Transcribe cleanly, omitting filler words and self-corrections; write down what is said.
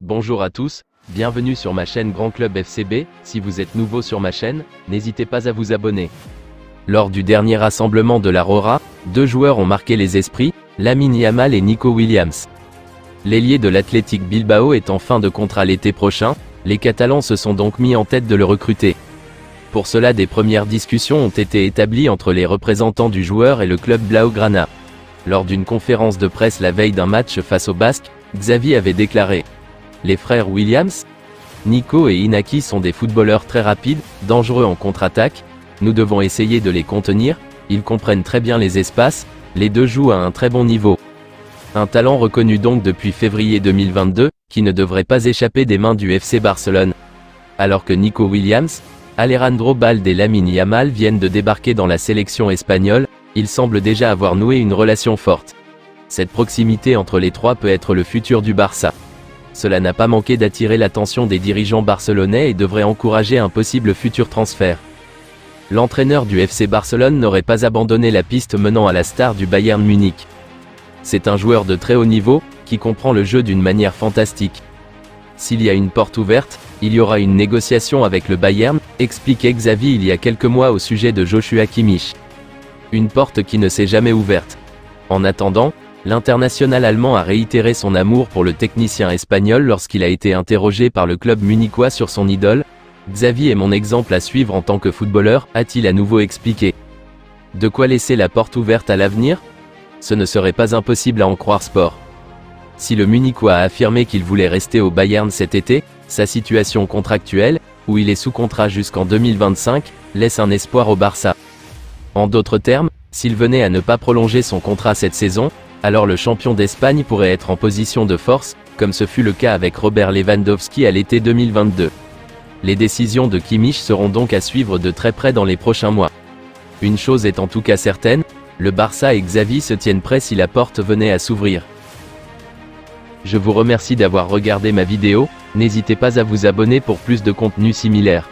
Bonjour à tous, bienvenue sur ma chaîne Grand Club FCB. Si vous êtes nouveau sur ma chaîne, n'hésitez pas à vous abonner. Lors du dernier rassemblement de la Rora, deux joueurs ont marqué les esprits, Lamine Yamal et Nico Williams. L'ailier de l'Athletic Bilbao est en fin de contrat l'été prochain, les Catalans se sont donc mis en tête de le recruter. Pour cela, des premières discussions ont été établies entre les représentants du joueur et le club Blaugrana. Lors d'une conférence de presse la veille d'un match face aux Basques, Xavi avait déclaré: les frères Williams, Nico et Inaki sont des footballeurs très rapides, dangereux en contre-attaque, nous devons essayer de les contenir, ils comprennent très bien les espaces, les deux jouent à un très bon niveau. Un talent reconnu donc depuis février 2022, qui ne devrait pas échapper des mains du FC Barcelone. Alors que Nico Williams, Alejandro Balde et Lamine Yamal viennent de débarquer dans la sélection espagnole, ils semblent déjà avoir noué une relation forte. Cette proximité entre les trois peut être le futur du Barça. Cela n'a pas manqué d'attirer l'attention des dirigeants barcelonais et devrait encourager un possible futur transfert. L'entraîneur du FC Barcelone n'aurait pas abandonné la piste menant à la star du Bayern Munich. C'est un joueur de très haut niveau, qui comprend le jeu d'une manière fantastique. S'il y a une porte ouverte, il y aura une négociation avec le Bayern, expliquait Xavi il y a quelques mois au sujet de Joshua Kimmich. Une porte qui ne s'est jamais ouverte. En attendant, l'international allemand a réitéré son amour pour le technicien espagnol lorsqu'il a été interrogé par le club munichois sur son idole. Xavi est mon exemple à suivre en tant que footballeur, a-t-il à nouveau expliqué. De quoi laisser la porte ouverte à l'avenir? Ce ne serait pas impossible à en croire sport. Si le munichois a affirmé qu'il voulait rester au Bayern cet été, sa situation contractuelle, où il est sous contrat jusqu'en 2025, laisse un espoir au Barça. En d'autres termes, s'il venait à ne pas prolonger son contrat cette saison, alors le champion d'Espagne pourrait être en position de force, comme ce fut le cas avec Robert Lewandowski à l'été 2022. Les décisions de Kimmich seront donc à suivre de très près dans les prochains mois. Une chose est en tout cas certaine, le Barça et Xavi se tiennent prêts si la porte venait à s'ouvrir. Je vous remercie d'avoir regardé ma vidéo, n'hésitez pas à vous abonner pour plus de contenu similaire.